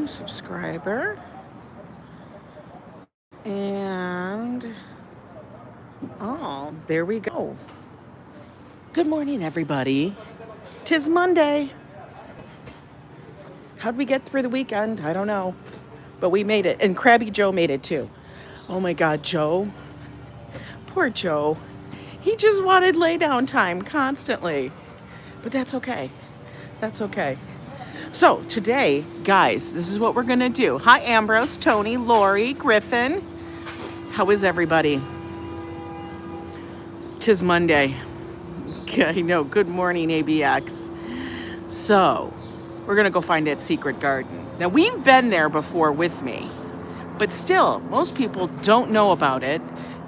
Subscriber. And, oh, there we go. Good morning, everybody. 'Tis Monday. How'd we get through the weekend? I don't know. But we made it. And Krabby Joe made it too. Oh my God, Joe. Poor Joe. He just wanted lay down time constantly. But that's okay. That's okay. So today, guys, this is what we're going to do. Hi, Ambrose, Tony, Lori, Griffin. How is everybody? 'Tis Monday. I know. Good morning, ABX. So we're going to go find that secret garden. Now, we've been there before with me, but still, most people don't know about it.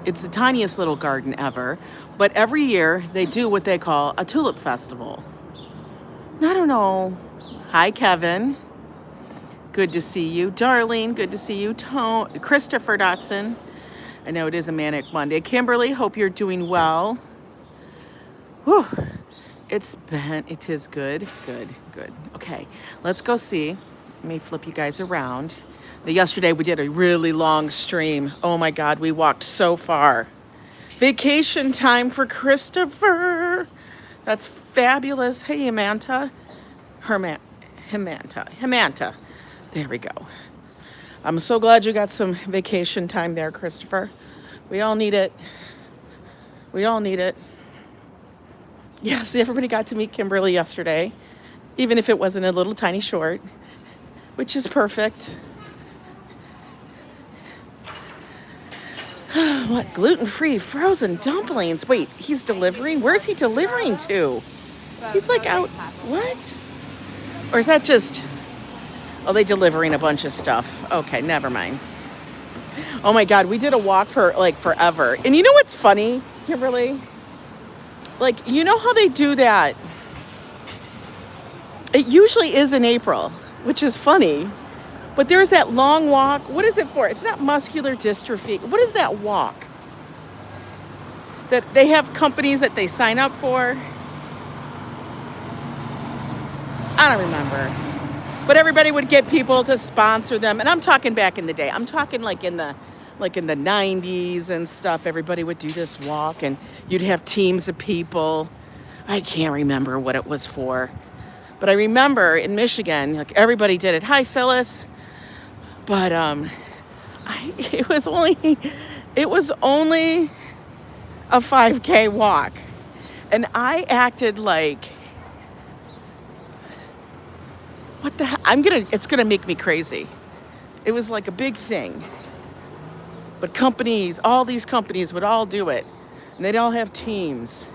It's the tiniest little garden ever, but every year they do what they call a tulip festival. I don't know. Hi, Kevin. Good to see you. Darlene, good to see you. Christopher Dotson. I know it is a manic Monday. Kimberly, hope you're doing well. Whew. It is good. Okay, let's go see. Let me flip you guys around. Now, yesterday we did a really long stream. Oh my God, we walked so far. Vacation time for Christopher. That's fabulous. Hey, Hemanta. Hemanta. There we go. I'm so glad you got some vacation time there, Christopher. We all need it. Yes, everybody got to meet Kimberly yesterday, even if it wasn't a little tiny short, which is perfect. What, gluten-free frozen dumplings? Wait, he's delivering? Where's he delivering to? He's like out, what? Or is that just, oh, they delivering a bunch of stuff. Okay, never mind. Oh my God, we did a walk for like forever. And you know what's funny, Kimberly? Like, you know how they do that? It usually is in April, which is funny. But there's that long walk. What is it for? It's not muscular dystrophy. What is that walk? That they have companies that they sign up for? I don't remember. But everybody would get people to sponsor them. And I'm talking back in the day. I'm talking like in the 90s and stuff. Everybody would do this walk and you'd have teams of people. I can't remember what it was for. But I remember in Michigan, like everybody did it. Hi, Phyllis. But it was only a 5K walk. And I acted like, what the hell? It's gonna make me crazy. It was like a big thing. But all these companies would all do it. And they'd all have teams.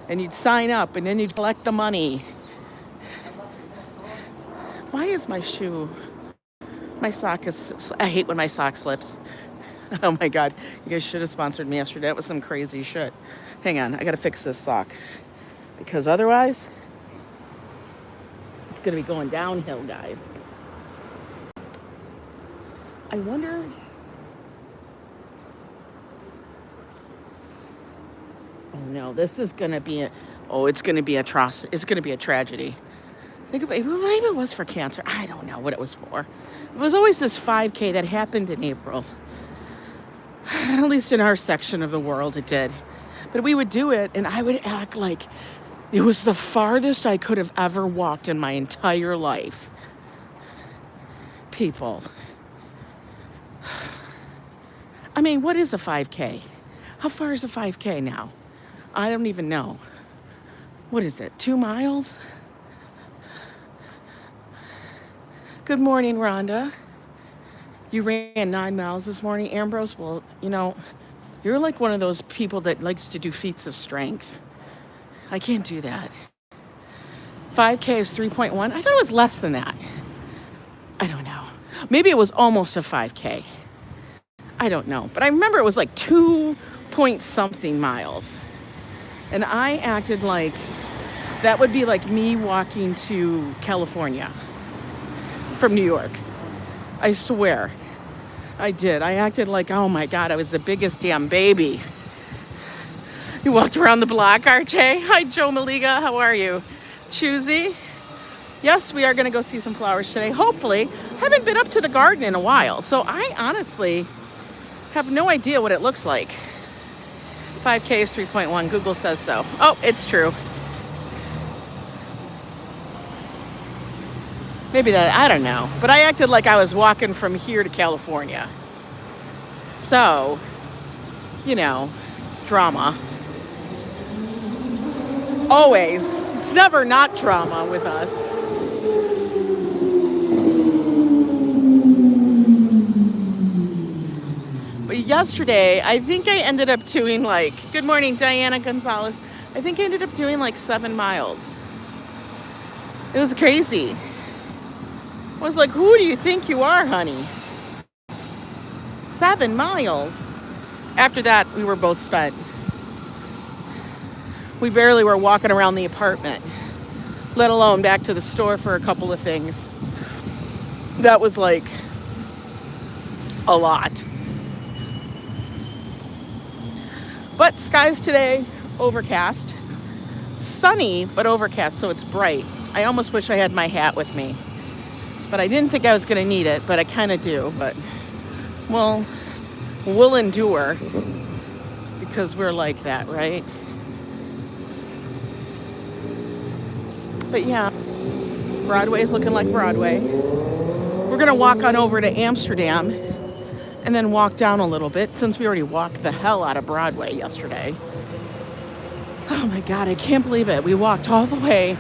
And you'd sign up and then you'd collect the money. Why is my shoe? My sock is, I hate when my sock slips. Oh my God, you guys should have sponsored me yesterday. That was some crazy shit. Hang on, I gotta fix this sock. Because otherwise, it's gonna be going downhill, guys. I wonder, oh no, this is gonna be it's gonna be it's gonna be a tragedy. Think about it, maybe it was for cancer. I don't know what it was for. It was always this 5K that happened in April. At least in our section of the world it did. But we would do it and I would act like it was the farthest I could have ever walked in my entire life. People. I mean, what is a 5K? How far is a 5K now? I don't even know. What is it, 2 miles? Good morning, Rhonda. You ran 9 miles this morning, Ambrose? Well, you know, you're like one of those people that likes to do feats of strength. I can't do that. 5K is 3.1. I thought it was less than that. I don't know. Maybe it was almost a 5K. I don't know. But I remember it was like 2 point something miles. And I acted like that would be like me walking to California from New York. I swear. I did. I acted like, oh my God, I was the biggest damn baby. You walked around the block, RJ. Hi, Joe Maliga. How are you? Choosy. Yes, we are going to go see some flowers today. Hopefully. Haven't been up to the garden in a while, so I honestly have no idea what it looks like. 5K is 3.1. Google says so. Oh, it's true. Maybe that, I don't know. But I acted like I was walking from here to California. So, you know, drama. Always. It's never not drama with us. But yesterday, I think I ended up doing like, good morning, Diana Gonzalez. I think I ended up doing like 7 miles. It was crazy. I was like, who do you think you are, honey? 7 miles. After that, we were both spent. We barely were walking around the apartment, let alone back to the store for a couple of things. That was like a lot. But skies today, overcast. Sunny, but overcast, so it's bright. I almost wish I had my hat with me. But I didn't think I was going to need it, but I kind of do. But, well, we'll endure because we're like that, right? But yeah, Broadway's looking like Broadway. We're going to walk on over to Amsterdam and then walk down a little bit since we already walked the hell out of Broadway yesterday. Oh my God, I can't believe it. We walked all the way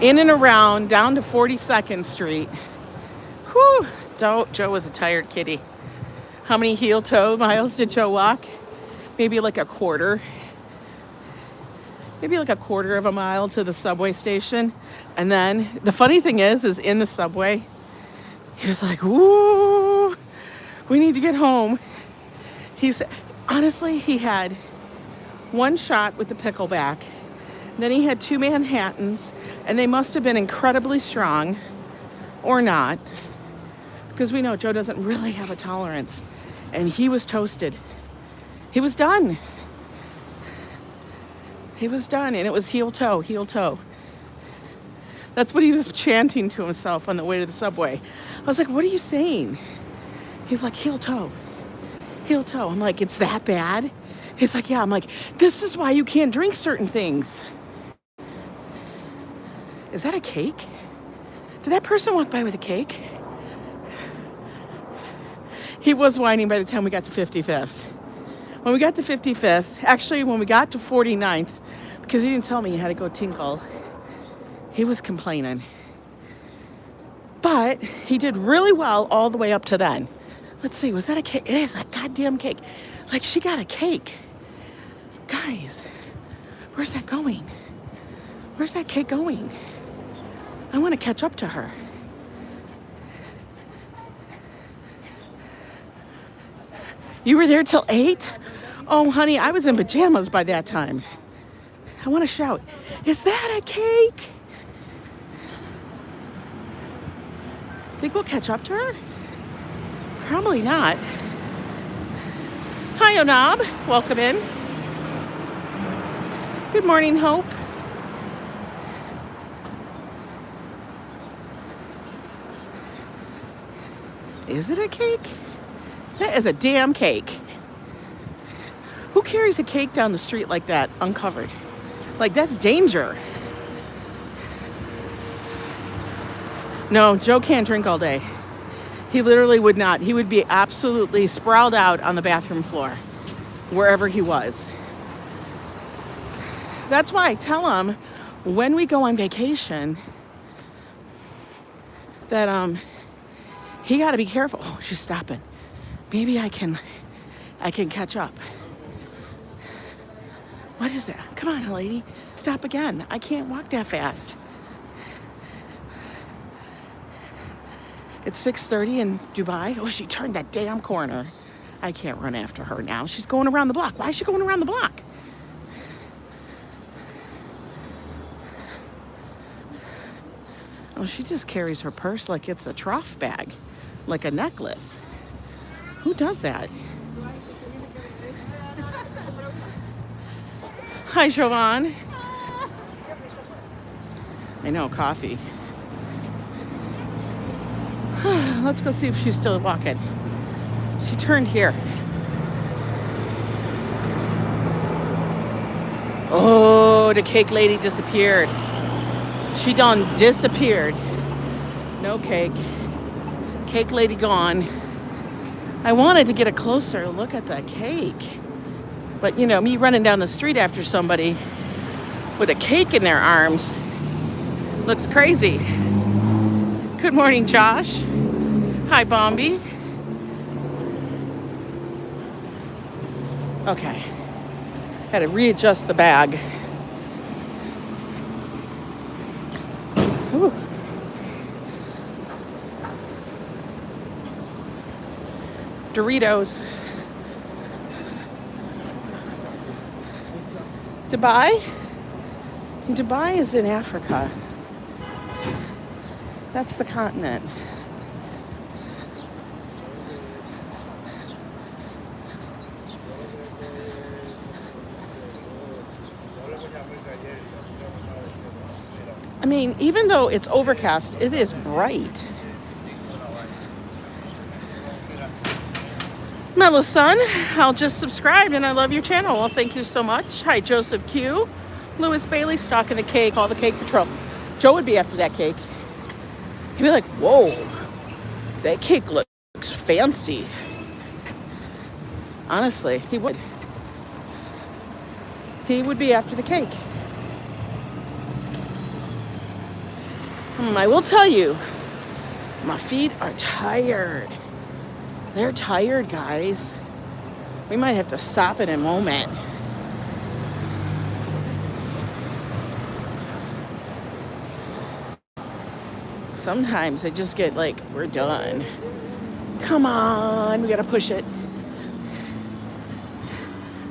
in and around down to 42nd Street. Whew, Joe was a tired kitty. How many heel-toe miles did Joe walk? Maybe like a quarter. Maybe like a quarter of a mile to the subway station. And then the funny thing is in the subway, he was like, ooh, we need to get home. Honestly, he had 1 shot with the pickleback. Then he had 2 Manhattans, and they must have been incredibly strong, or not, because we know Joe doesn't really have a tolerance. And he was toasted. He was done. He was done, and it was heel toe, heel toe. That's what he was chanting to himself on the way to the subway. I was like, what are you saying? He's like, heel toe, heel toe. I'm like, it's that bad? He's like, yeah. I'm like, this is why you can't drink certain things. Is that a cake? Did that person walk by with a cake? He was whining by the time we got to 55th. When we got to 55th, actually when we got to 49th, because he didn't tell me he had to go tinkle, he was complaining. But he did really well all the way up to then. Let's see, was that a cake? It is a goddamn cake. Like, she got a cake. Guys, where's that going? Where's that cake going? I want to catch up to her. You were there till 8? Oh, honey, I was in pajamas by that time. I want to shout, is that a cake? Think we'll catch up to her? Probably not. Hi, Onab. Welcome in. Good morning, Hope. Is it a cake? That is a damn cake. Who carries a cake down the street like that, uncovered? Like, that's danger. No, Joe can't drink all day. He literally would not. He would be absolutely sprawled out on the bathroom floor, wherever he was. That's why I tell him when we go on vacation that he got to be careful. Oh, she's stopping. Maybe I can catch up. What is that? Come on, lady. Stop again. I can't walk that fast. It's 6:30 in Dubai. Oh, she turned that damn corner. I can't run after her now. She's going around the block. Why is she going around the block? Oh, she just carries her purse like it's a trough bag, like a necklace. Who does that? Hi, Jovan. I know, coffee. Let's go see if she's still walking. She turned here. Oh, the cake lady disappeared. She done disappeared. No cake. Cake lady gone. I wanted to get a closer look at the cake. But, you know, me running down the street after somebody with a cake in their arms looks crazy. Good morning, Josh. Hi, Bombi. Okay. Had to readjust the bag. Ooh. Doritos. Dubai? Dubai is in Africa. That's the continent. I mean, even though it's overcast, it is bright. Mellow Sun, I'll just subscribe and I love your channel. Well, thank you so much. Hi, Joseph Q. Lewis Bailey, stocking the cake, all the cake patrol. Joe would be after that cake. He'd be like, whoa, that cake looks fancy. Honestly, he would. He would be after the cake. I will tell you, my feet are tired. They're tired, guys. We might have to stop in a moment. Sometimes I just get like, we're done. Come on, we gotta push it.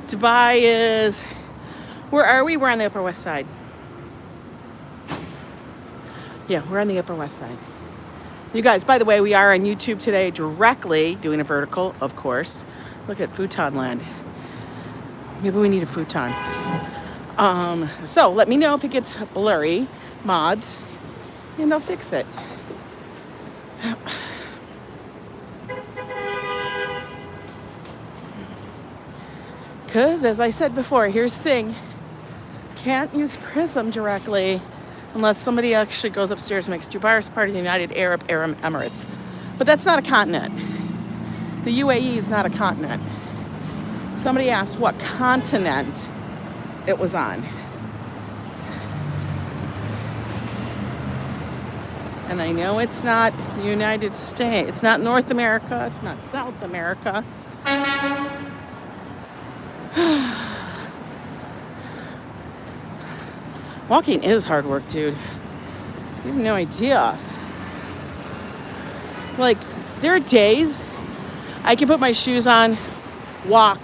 Dubai is, where are we? We're on the Upper West Side. Yeah, we're on the Upper West Side. You guys, by the way, we are on YouTube today, directly doing a vertical, of course. Look at futon land. Maybe we need a futon. So let me know if it gets blurry, mods, and I'll fix it. Because, as I said before, here's the thing. Can't use Prism directly unless somebody actually goes upstairs and makes Dubai as part of the United Arab Emirates. But that's not a continent. The UAE is not a continent. Somebody asked what continent it was on. And I know it's not the United States. It's not North America. It's not South America. Walking is hard work, dude. You have no idea. Like, there are days I can put my shoes on, walk,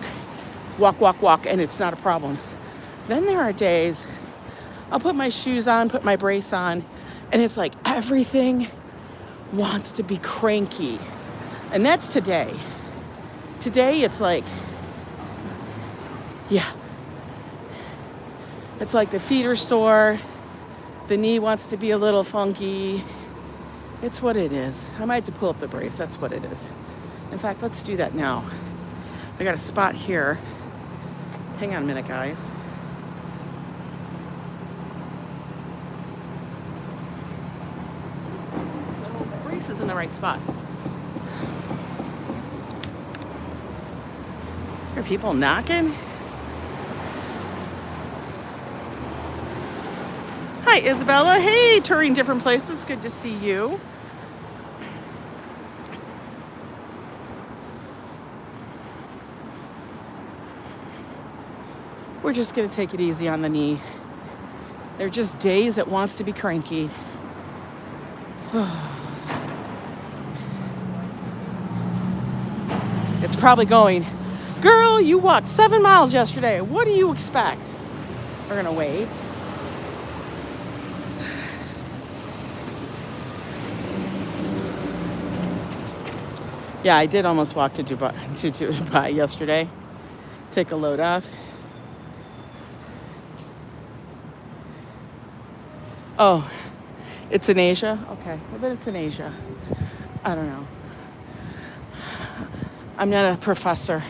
and it's not a problem. Then there are days I'll put my shoes on, put my brace on, and it's like everything wants to be cranky. And that's today. Today it's like, yeah. It's like the feet are sore, the knee wants to be a little funky. It's what it is. I might have to pull up the brace, that's what it is. In fact, let's do that now. I got a spot here. Hang on a minute, guys. The brace is in the right spot. Are people knocking? Hi, Isabella. Hey, touring different places. Good to see you. We're just going to take it easy on the knee. There are just days it wants to be cranky. It's probably going, girl, you walked 7 miles yesterday. What do you expect? We're going to wait. Yeah, I did almost walk to Dubai yesterday. Take a load off. Oh, it's in Asia? Okay, well then it's in Asia. I don't know. I'm not a professor.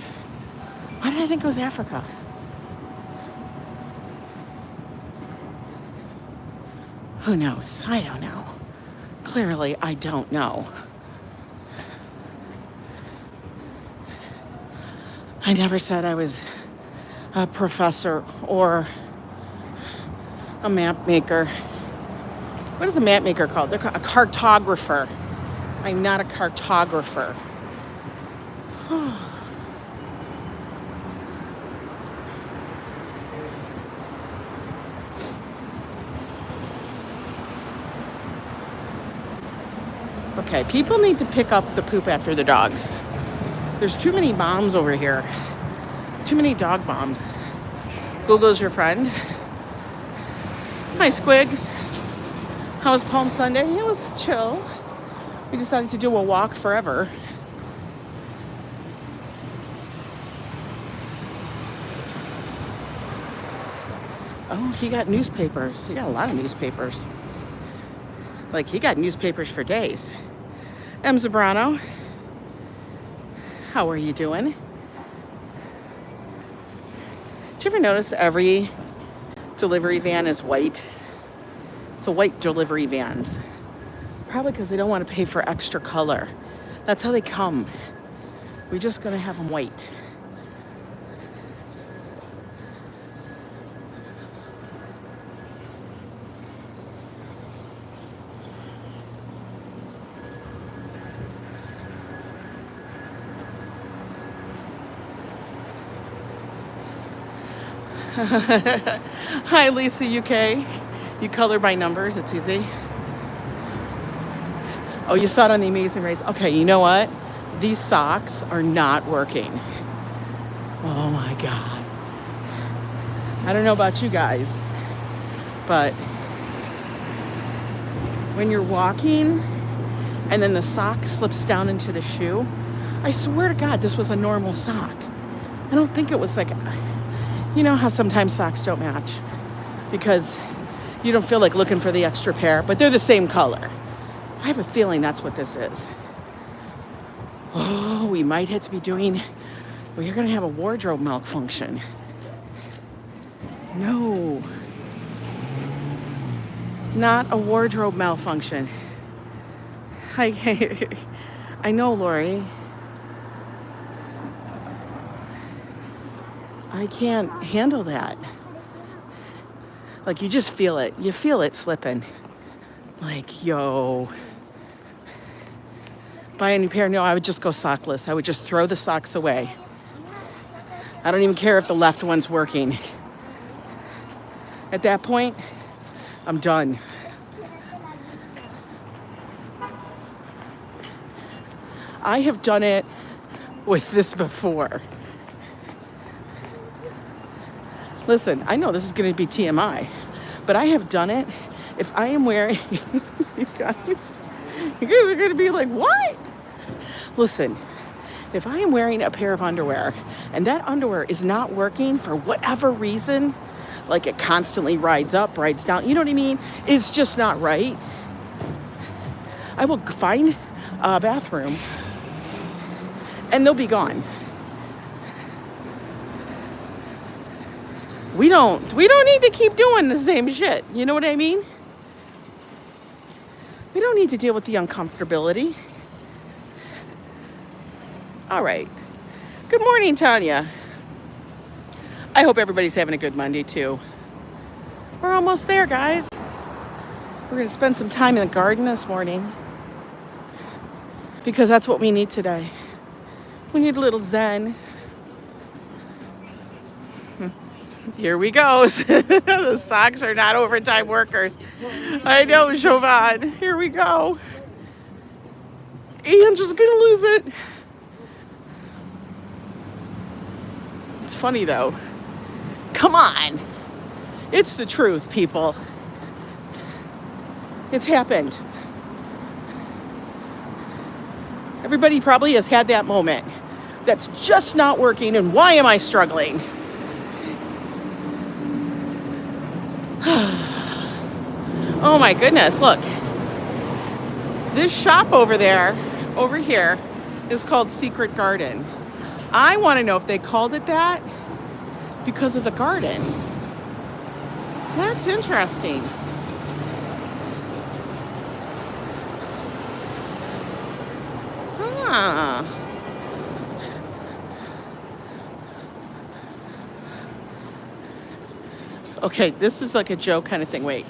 Why did I think it was Africa? Who knows? I don't know. Clearly, I don't know. I never said I was a professor or a map maker. What is a map maker called? They're called a cartographer. I'm not a cartographer. Okay, people need to pick up the poop after the dogs. There's too many bombs over here. Too many dog bombs. Google's your friend. Hi, Squigs. How was Palm Sunday? It was chill. We decided to do a walk forever. Oh, he got newspapers. He got a lot of newspapers. Like, he got newspapers for days. Zambrano, how are you doing? Did you ever notice every delivery van is white? It's a white delivery vans. Probably because they don't want to pay for extra color. That's how they come. We're just going to have them white. Hi, Lisa, UK. You color by numbers. It's easy. Oh, you saw it on The Amazing Race. Okay, you know what? These socks are not working. Oh, my God. I don't know about you guys, but when you're walking and then the sock slips down into the shoe, I swear to God, this was a normal sock. I don't think it was like... You know how sometimes socks don't match because you don't feel like looking for the extra pair, but they're the same color. I have a feeling that's what this is. Oh, we might have to be doing, well, you're going to have a wardrobe malfunction. No. Not a wardrobe malfunction. I know, Lori. I can't handle that. Like, you just feel it. You feel it slipping. Like, yo. Buy a new pair? No, I would just go sockless. I would just throw the socks away. I don't even care if the left one's working. At that point, I'm done. I have done it with this before. Listen, I know this is going to be TMI, but I have done it. If I am wearing, you guys are going to be like, what? Listen, if I am wearing a pair of underwear and that underwear is not working for whatever reason, like it constantly rides up, rides down, you know what I mean? It's just not right. I will find a bathroom and they'll be gone. We don't need to keep doing the same shit. You know what I mean? We don't need to deal with the uncomfortability. All right. Good morning, Tanya. I hope everybody's having a good Monday, too. We're almost there, guys. We're going to spend some time in the garden this morning because that's what we need today. We need a little zen. Here we go. The socks are not overtime workers. I know, Chauvin. Here we go. Ian's just going to lose it. It's funny, though. Come on. It's the truth, people. It's happened. Everybody probably has had that moment. That's just not working, and why am I struggling? Oh my goodness, look. This shop over here, is called Secret Garden. I want to know if they called it that because of the garden. That's interesting. Huh. Okay, this is like a joke kind of thing. Wait.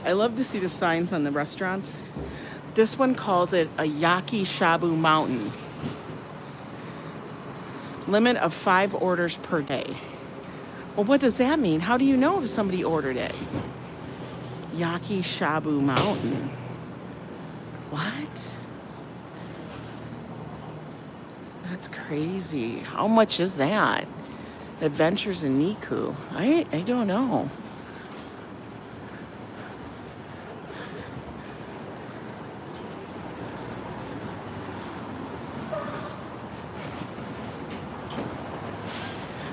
I love to see the signs on the restaurants. This one calls it a Yaki Shabu Mountain. Limit of 5 orders per day. Well, what does that mean? How do you know if somebody ordered it? Yaki Shabu Mountain. What? That's crazy. How much is that? Adventures in Niku. I don't know.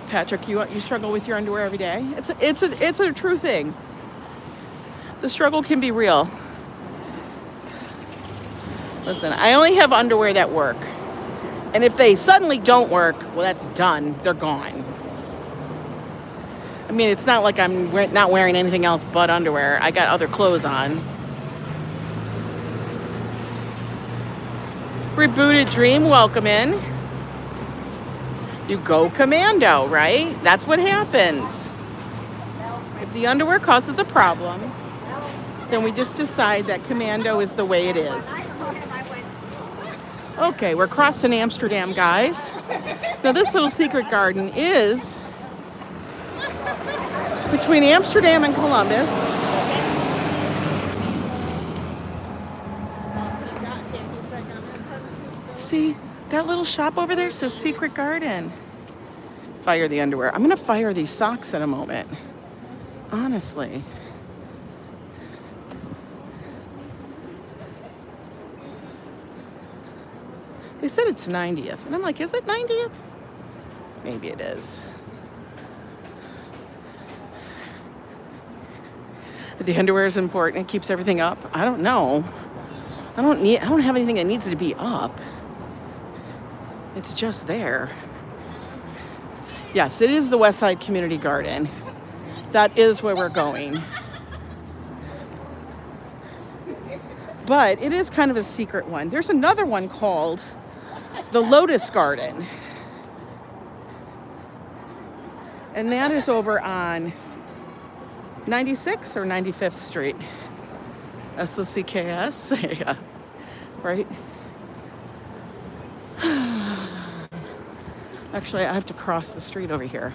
Patrick, you struggle with your underwear every day? It's a true thing. The struggle can be real. Listen, I only have underwear that work. And if they suddenly don't work, well, that's done. They're gone. I mean, it's not like I'm not wearing anything else but underwear. I got other clothes on. Rebooted Dream, welcome in. You go commando, right? That's what happens. If the underwear causes a problem, then we just decide that commando is the way it is. Okay, we're crossing Amsterdam, guys. Now, this little secret garden is between Amsterdam and Columbus. See, that little shop over there says Secret Garden. Fire the underwear. I'm going to fire these socks in a moment. Honestly. They said it's 90th. And I'm like, is it 90th? Maybe it is. The underwear is important. It keeps everything up. I don't know. I don't have anything that needs to be up. It's just there. Yes, it is the West Side Community Garden. That is where we're going. But it is kind of a secret one. There's another one called the Lotus Garden. And that is over on 96 or 95th Street. SOCKS. Yeah. Right? Actually, I have to cross the street over here.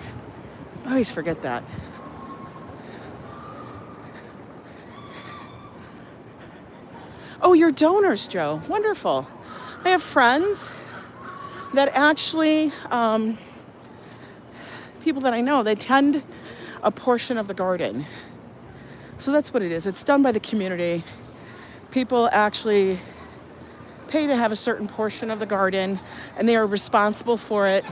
I always forget that. Oh, you're donors, Joe. Wonderful. I have friends that actually, people that I know, they tend a portion of the garden. So that's what it is. It's done by the community. People actually pay to have a certain portion of the garden, and they are responsible for it.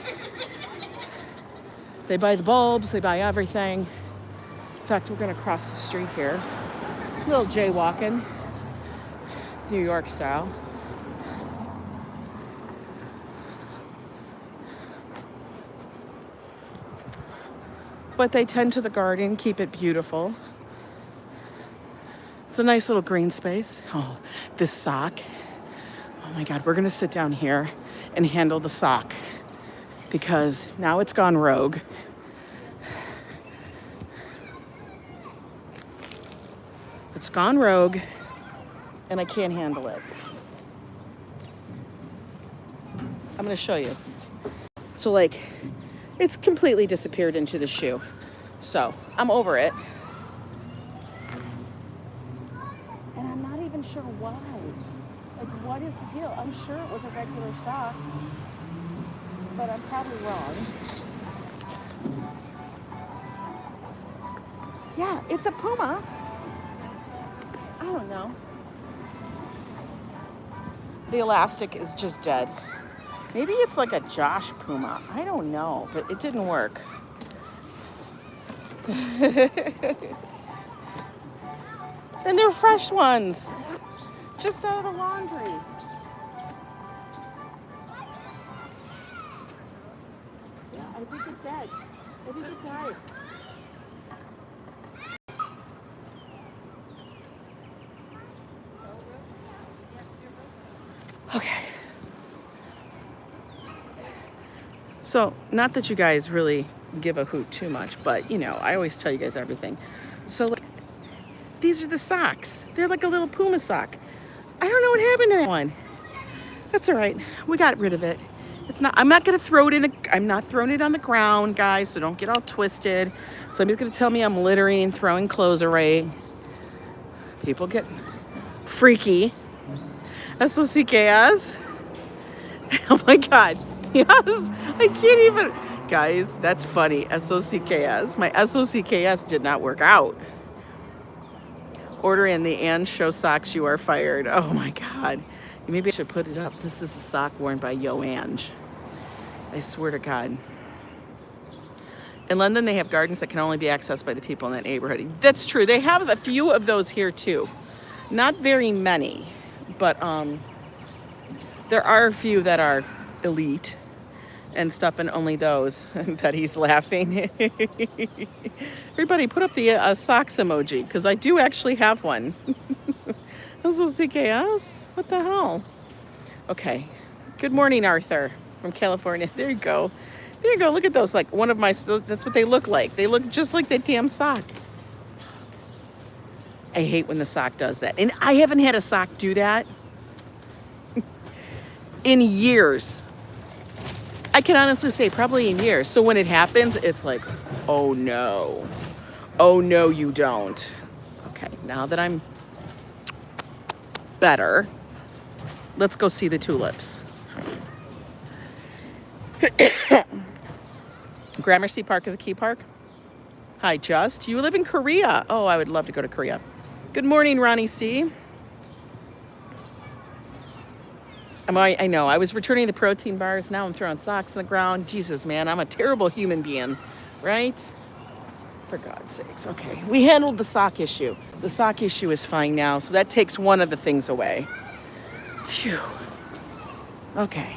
They buy the bulbs, they buy everything. In fact, we're gonna cross the street here. A little jaywalking, New York style. But they tend to the garden, keep it beautiful. It's a nice little green space. Oh, this sock. Oh my God, we're gonna sit down here and handle the sock because now it's gone rogue. It's gone rogue and I can't handle it. I'm gonna show you. So like, it's completely disappeared into the shoe. So I'm over it. And I'm not even sure why. Like, what is the deal? I'm sure it was a regular sock, but I'm probably wrong. Yeah, it's a Puma. I don't know. The elastic is just dead. Maybe it's like a Josh Puma. I don't know, but it didn't work. And they're fresh ones. Just out of the laundry. I think it's dead. I think it died. Okay. So, not that you guys really give a hoot too much, but you know, I always tell you guys everything. So, like, these are the socks. They're like a little Puma sock. I don't know what happened to that one. That's all right. We got rid of it. It's not. I'm not gonna throw it in the. I'm not throwing it on the ground, guys. So don't get all twisted. Somebody's gonna tell me I'm littering, throwing clothes away. People get freaky. SOCKS. Oh my God. Yes. I can't even. Guys, that's funny. SOCKS. My SOCKS did not work out. Order in the and show socks, you are fired. Oh my God. Maybe I should put it up. This is a sock worn by Yo Ang. I swear to God. In London, they have gardens that can only be accessed by the people in that neighborhood. That's true. They have a few of those here too. Not very many, but there are a few that are elite and stuff, and only those. That he's laughing. Everybody put up the socks emoji, because I do actually have one. SOCKS? What the hell? Okay. Good morning, Arthur from California. There you go. There you go. Look at those. Like one of my, that's what they look like. They look just like that damn sock. I hate when the sock does that. And I haven't had a sock do that in years. I can honestly say probably in years. So when it happens, it's like, oh no. Oh no, you don't. Okay, now that I'm better, let's go see the tulips. Gramercy Park is a key park. Hi, Just. You live in Korea. Oh, I would love to go to Korea. Good morning, Ronnie C. I know, I was returning the protein bars. Now I'm throwing socks on the ground. Jesus, man, I'm a terrible human being, right? For God's sakes. Okay, we handled the sock issue. The sock issue is fine now, so that takes one of the things away. Phew. Okay.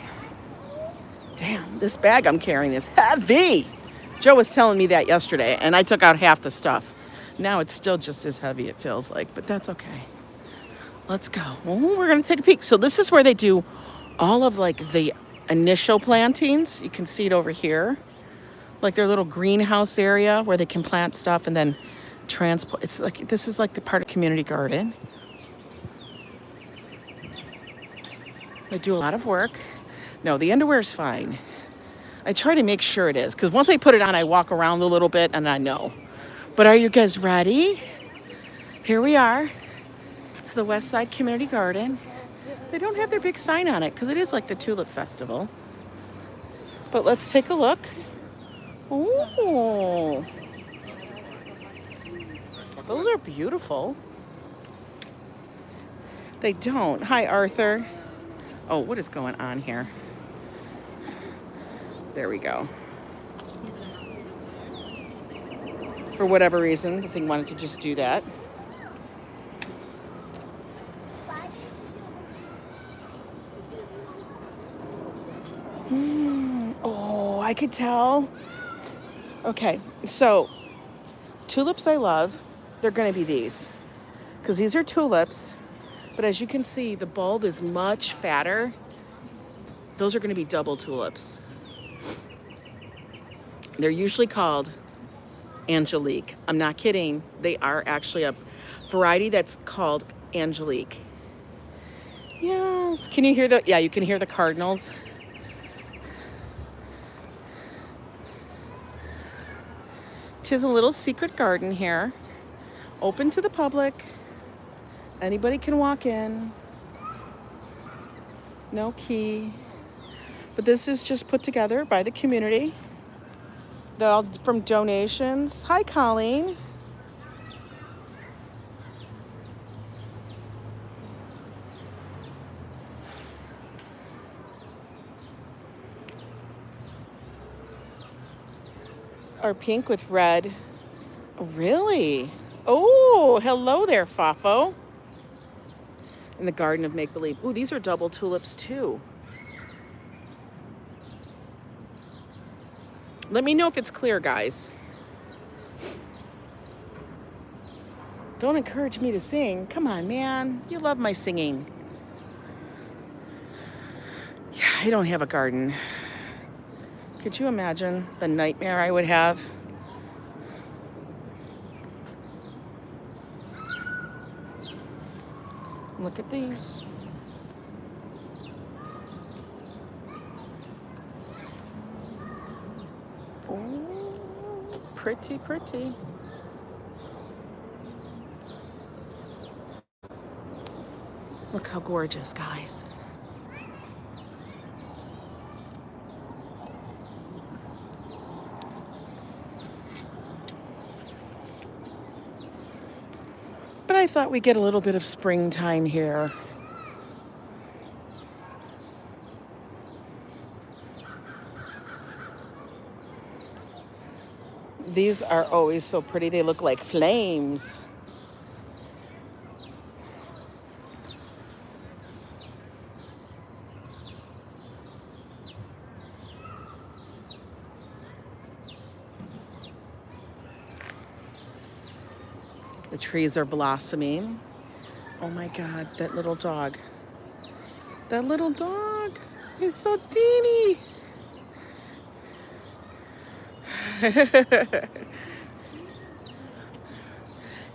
Damn, this bag I'm carrying is heavy. Joe was telling me that yesterday, and I took out half the stuff. Now it's still just as heavy, it feels like, but that's okay. Let's go. Well, we're going to take a peek. So this is where they do all of like the initial plantings. You can see it over here. Like their little greenhouse area where they can plant stuff and then transport. It's like, this is like the part of community garden. They do a lot of work. No, the underwear is fine. I try to make sure it is, because once I put it on, I walk around a little bit and I know. But are you guys ready? Here we are. It's the West Side Community Garden. They don't have their big sign on it because it is like the Tulip Festival. But let's take a look. Oh, those are beautiful. They don't. Hi, Arthur. Oh, what is going on here? There we go. For whatever reason, the thing wanted to just do that. Oh, I could tell. Okay, so tulips I love. They're going to be these, because these are tulips. But as you can see, the bulb is much fatter. Those are going to be double tulips. They're usually called Angelique. I'm not kidding. They are actually a variety that's called Angelique. Yes. Can you hear the, yeah, you can hear the cardinals. Tis a little secret garden here, open to the public. Anybody can walk in. No key. But this is just put together by the community. They're all from donations. Hi, Colleen. Are pink with red. Oh, really? Oh, hello there, Fafo. In the Garden of Make-Believe. Ooh, these are double tulips too. Let me know if it's clear, guys. Don't encourage me to sing. Come on, man. You love my singing. Yeah, I don't have a garden. Could you imagine the nightmare I would have? Look at these. Oh, pretty, pretty. Look how gorgeous, guys. But I thought we'd get a little bit of springtime here. These are always so pretty. They look like flames. The trees are blossoming. Oh my God, that little dog. That little dog. He's so teeny.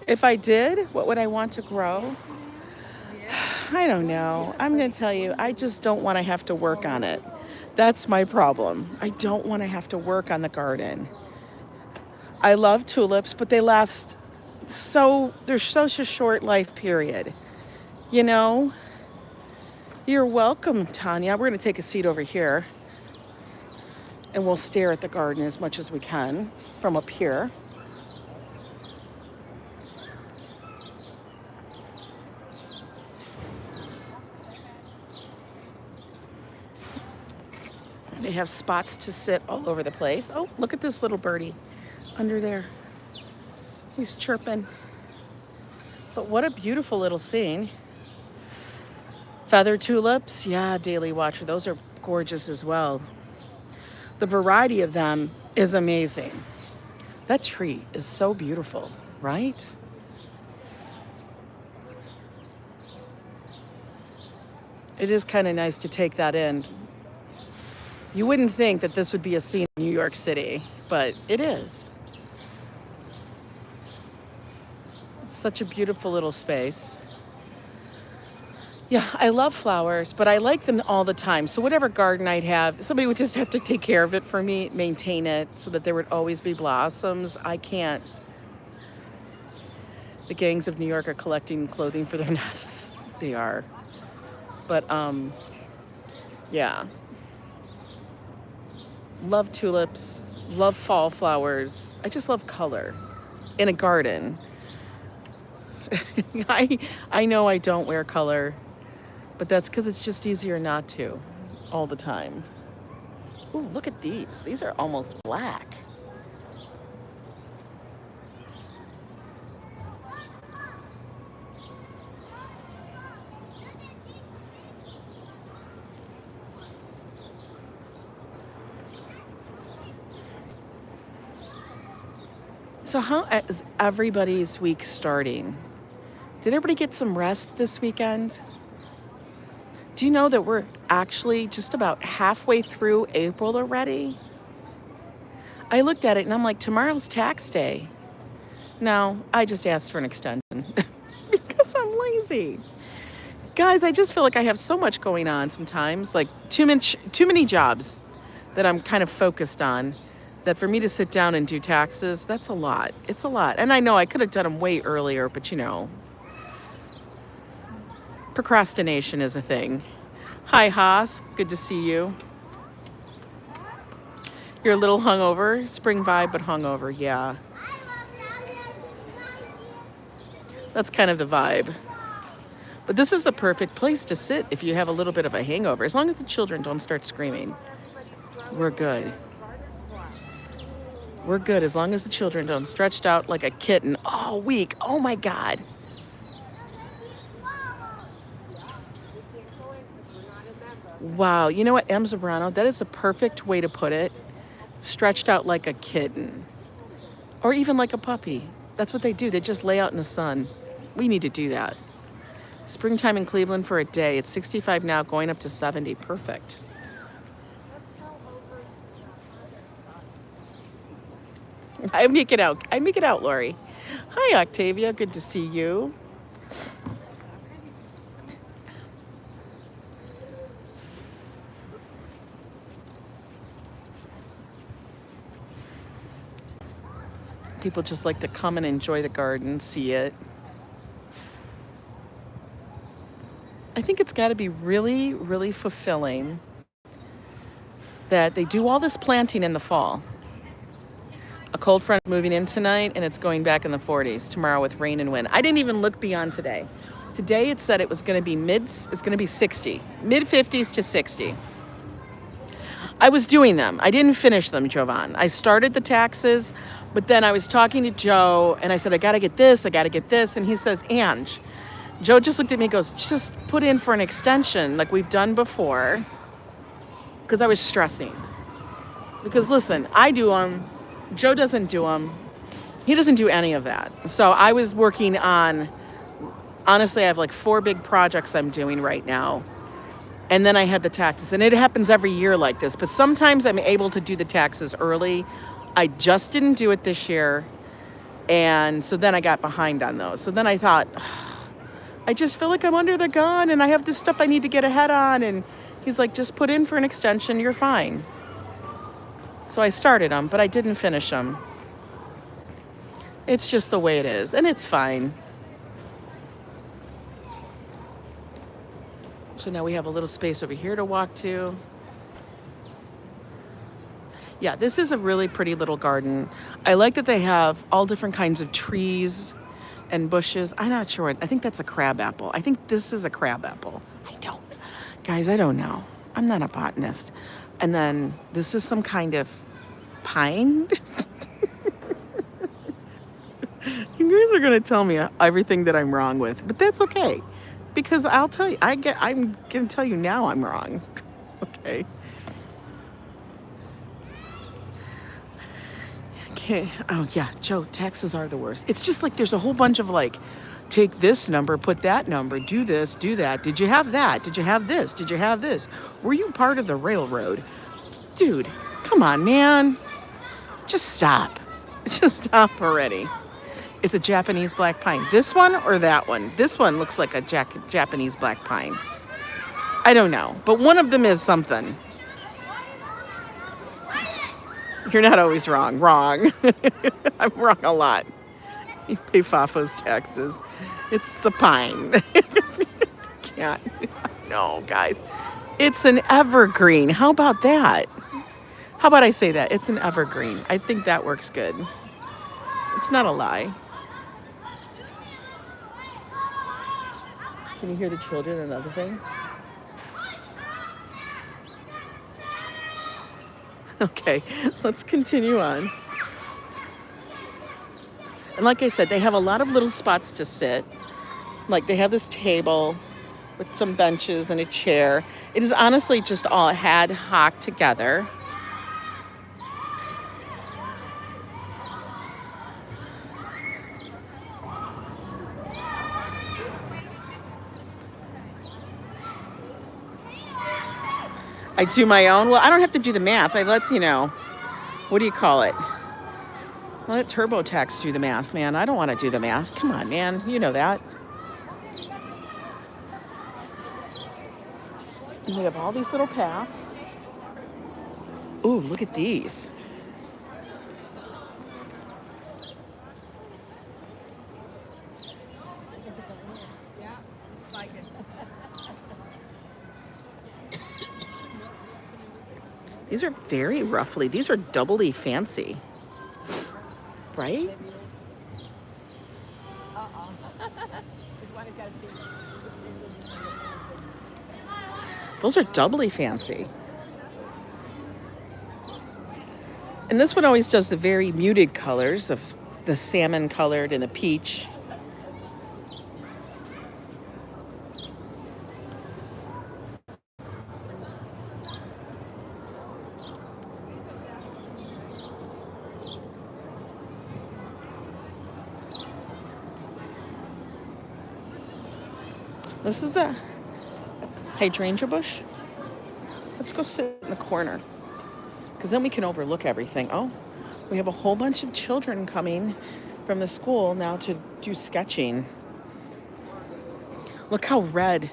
If I did, what would I want to grow? I don't know. I'm going to tell you, I just don't want to have to work on it. That's my problem. I don't want to have to work on the garden. I love tulips, but they last there's such a short life period. You know? You're welcome, Tanya. We're going to take a seat over here. And we'll stare at the garden as much as we can from up here. They have spots to sit all over the place. Oh, look at this little birdie under there. He's chirping. But what a beautiful little scene. Feather tulips. Yeah, daily watcher. Those are gorgeous as well. The variety of them is amazing. That tree is so beautiful, right? It is kind of nice to take that in. You wouldn't think that this would be a scene in New York City, but it is. It's such a beautiful little space. Yeah, I love flowers, but I like them all the time. So whatever garden I'd have, somebody would just have to take care of it for me, maintain it so that there would always be blossoms. I can't. The gangs of New York are collecting clothing for their nests. They are. But, yeah. Love tulips, love fall flowers. I just love color in a garden. I know I don't wear color, but that's because it's just easier not to all the time. Ooh, look at these. These are almost black. So how is everybody's week starting? Did everybody get some rest this weekend? Do you know that we're actually just about halfway through April already? I looked at it and I'm like, tomorrow's tax day. No, I just asked for an extension because I'm lazy. Guys, I just feel like I have so much going on sometimes, like too many jobs that I'm kind of focused on, that for me to sit down and do taxes, that's a lot. It's a lot. And I know I could have done them way earlier, but you know, procrastination is a thing. Hi, Haas. Good to see you. You're a little hungover. Spring vibe, but hungover. Yeah. That's kind of the vibe. But this is the perfect place to sit if you have a little bit of a hangover. As long as the children don't start screaming, we're good. We're good as long as the children don't stretched out like a kitten all week. Oh my God. Wow, you know what, Zambrano, that is a perfect way to put it. stretched out like a kitten or even like a puppy. That's what they do. They just lay out in the sun. We need to do that. Springtime in Cleveland for a day. It's 65 now, going up to 70. Perfect. I make it out. I make it out, Lori. Hi, Octavia. Good to see you. People just like to come and enjoy the garden, see it. I think it's got to be really, really fulfilling that they do all this planting in the fall. A cold front moving in tonight, and it's going back in the 40s tomorrow with rain and wind. I didn't even look beyond today. Today it said it was going to be it's going to be 60, mid 50s to 60. I was doing them. I didn't finish them, Jovan. I started the taxes, but then I was talking to Joe, and I said, I got to get this, and he says, Ange. Joe just looked at me and goes, just put in for an extension like we've done before, because I was stressing. Because listen, I do them. Joe doesn't do them. He doesn't do any of that. So I was working on, honestly, I have like 4 big projects I'm doing right now. And then I had the taxes. And it happens every year like this. But sometimes I'm able to do the taxes early. I just didn't do it this year. And so then I got behind on those. So then I thought, I just feel like I'm under the gun and I have this stuff I need to get ahead on. And he's like, just put in for an extension. You're fine. So I started them, but I didn't finish them. It's just the way it is, and it's fine. So now we have a little space over here to walk to. Yeah, this is a really pretty little garden. I like that they have all different kinds of trees and bushes. I'm not sure. I think that's a crabapple. I think this is a crabapple. Guys, I don't know. I'm not a botanist. And then this is some kind of pine. You guys are going to tell me everything that I'm wrong with, but that's okay. Because I'll tell you, I'm going to tell you now I'm wrong. Okay. Okay. Oh, yeah, Joe, taxes are the worst. It's just like there's a whole bunch of like, take this number, put that number, do this, do that. Did you have that? Did you have this? Did you have this? Were you part of the railroad? Dude, come on, man. Just stop. Just stop already. It's a Japanese black pine. This one or that one? This one looks like a Japanese black pine. I don't know, but one of them is something. You're not always wrong. Wrong. I'm wrong a lot. You pay Fafo's taxes. It's a pine. Can't. No, guys. It's an evergreen. How about that? How about I say that? It's an evergreen. I think that works good. It's not a lie. Can you hear the children? Another thing? Okay, let's continue on. And like I said, they have a lot of little spots to sit. Like they have this table with some benches and a chair. It is honestly just all ad hoc together. I do my own. Well, I don't have to do the math. I let, what do you call it? I let TurboTax do the math, man. I don't want to do the math. Come on, man. You know that. And we have all these little paths. Ooh, look at these. These are very roughly. These are doubly fancy. Right? Those are doubly fancy. And this one always does the very muted colors of the salmon colored and the peach. This is a hydrangea bush. Let's go sit in the corner, because then we can overlook everything. Oh, we have a whole bunch of children coming from the school now to do sketching. Look how red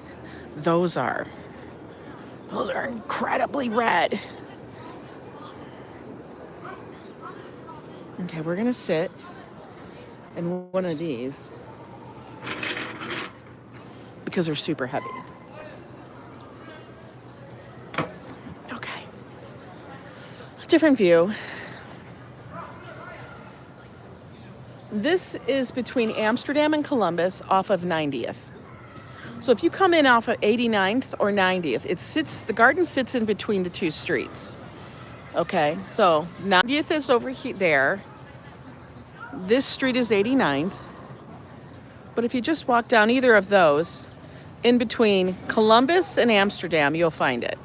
those are. Those are incredibly red. Okay, we're gonna sit in one of these because they're super heavy. Okay. A different view. This is between Amsterdam and Columbus off of 90th. So if you come in off of 89th or 90th, the garden sits in between the two streets. Okay, so 90th is over here, there. This street is 89th. But if you just walk down either of those, in between Columbus and Amsterdam, you'll find it.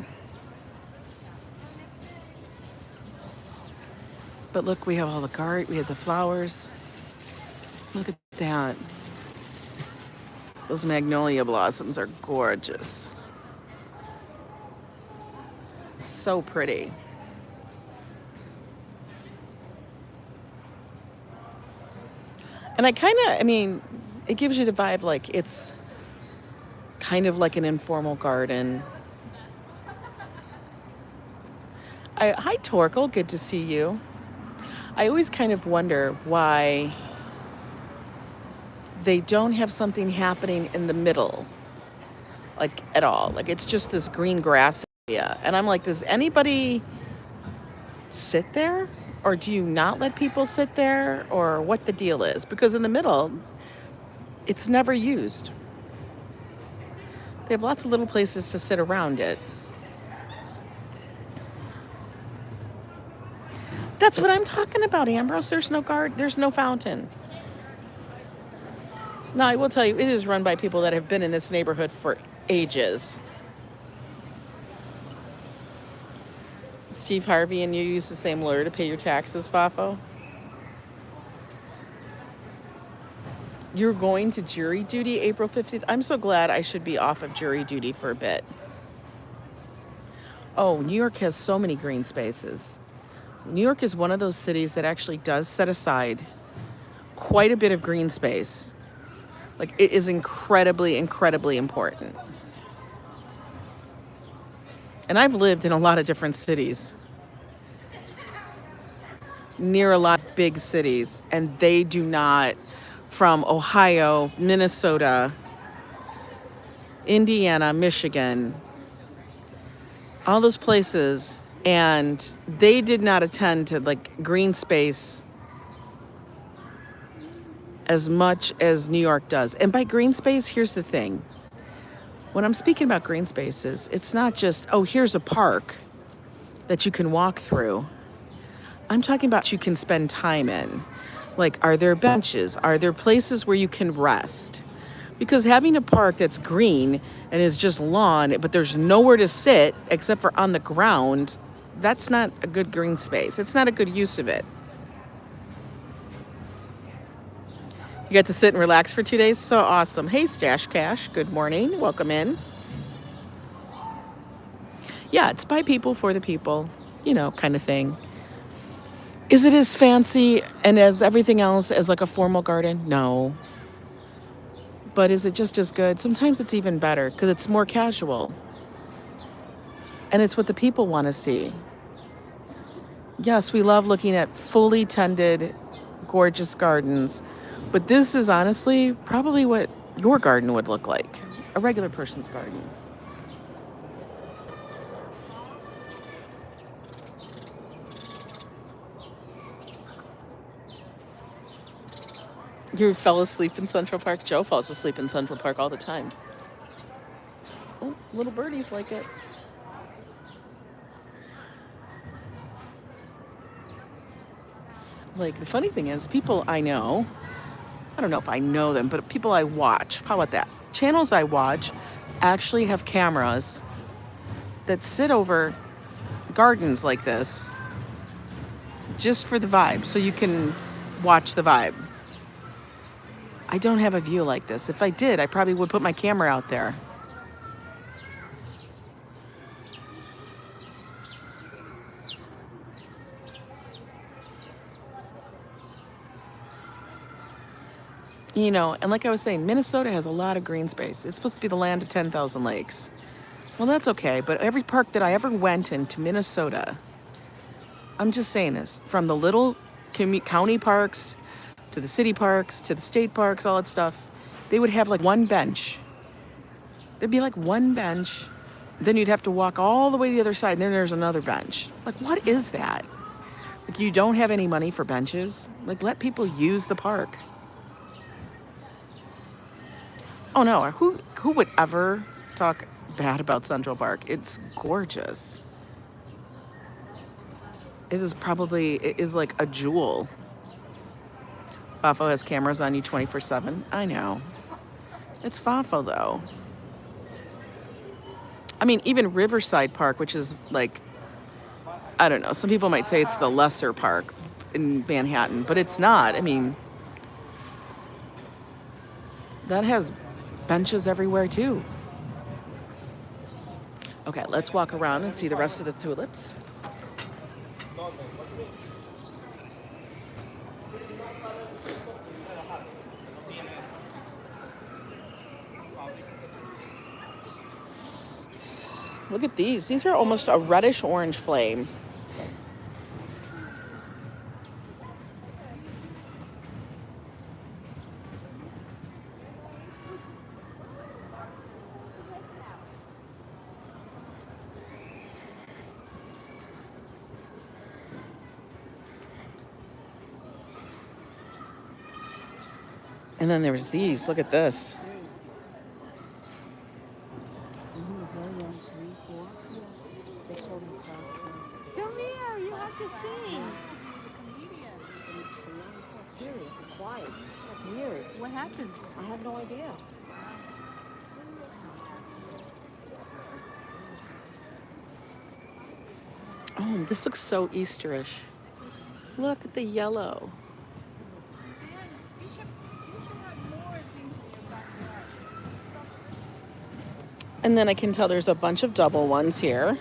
But look, we have all we have the flowers. Look at that. Those magnolia blossoms are gorgeous. So pretty. And it gives you the vibe like it's kind of like an informal garden. Hi, Torkel, good to see you. I always kind of wonder why they don't have something happening in the middle, like at all. Like it's just this green grass area. And I'm like, does anybody sit there? Or do you not let people sit there? Or what the deal is? Because in the middle, it's never used. They have lots of little places to sit around it. That's what I'm talking about, Ambrose. There's no fountain. Now, I will tell you, it is run by people that have been in this neighborhood for ages. Steve Harvey and you use the same lure to pay your taxes, Fafo? You're going to jury duty April 15th? I'm so glad I should be off of jury duty for a bit. Oh, New York has so many green spaces. New York is one of those cities that actually does set aside quite a bit of green space. Like, it is incredibly, incredibly important. And I've lived in a lot of different cities, near a lot of big cities, and they do not, from Ohio, Minnesota, Indiana, Michigan, all those places, and they did not attend to like green space as much as New York does. And by green space, here's the thing. When I'm speaking about green spaces, it's not just, oh, here's a park that you can walk through. I'm talking about you can spend time in. Like, are there benches? Are there places where you can rest? Because having a park that's green and is just lawn, but there's nowhere to sit except for on the ground, that's not a good green space. It's not a good use of it. You got to sit and relax for 2 days? So awesome. Hey, Stash Cash. Good morning. Welcome in. Yeah, it's by people for the people, kind of thing. Is it as fancy and as everything else as like a formal garden? No. But is it just as good? Sometimes it's even better because it's more casual. And it's what the people want to see. Yes, we love looking at fully tended, gorgeous gardens. But this is honestly probably what your garden would look like. A regular person's garden. You fell asleep in Central Park? Joe falls asleep in Central Park all the time. Oh, little birdies like it. Like, the funny thing is, people I know, I don't know if I know them, but people I watch, how about that? Channels I watch actually have cameras that sit over gardens like this just for the vibe, so you can watch the vibe. I don't have a view like this. If I did, I probably would put my camera out there. You know, and like I was saying, Minnesota has a lot of green space. It's supposed to be the land of 10,000 lakes. Well, that's okay, but every park that I ever went into Minnesota, I'm just saying this, from the little county parks to the city parks to the state parks, all that stuff, they would have like one bench. There'd be like one bench. Then you'd have to walk all the way to the other side, and then there's another bench. Like, what is that? Like, you don't have any money for benches? Like, let people use the park. Oh no, who would ever talk bad about Central Park? It's gorgeous. It is like a jewel. Fafo has cameras on you 24/7. I know. It's Fafo though. I mean, even Riverside Park, which is like, I don't know, some people might say it's the lesser park in Manhattan, but it's not. I mean, that has benches everywhere too. Okay, let's walk around and see the rest of the tulips. Look at these. These are almost a reddish orange flame. And then there's these. Look at this. Come here, you have to sing. It's serious, it's quiet, it's like weird. What happened? I have no idea. Oh, this looks so Easterish. Look at the yellow. And then I can tell there's a bunch of double ones here.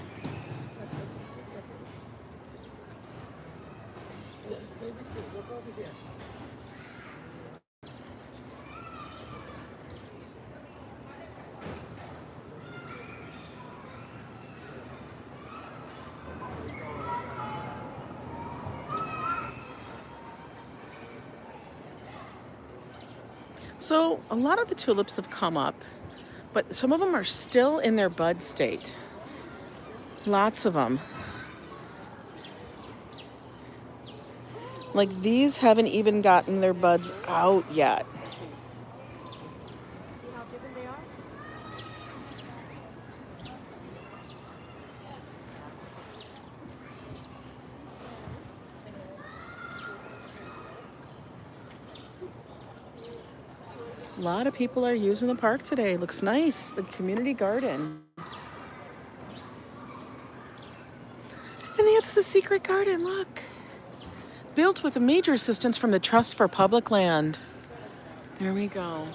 So a lot of the tulips have come up, but some of them are still in their bud state. Lots of them. Like these haven't even gotten their buds out yet. See how different they are? A lot of people are using the park today. Looks nice, the community garden. And that's the secret garden, look. Built with a major assistance from the Trust for Public Land. There we go.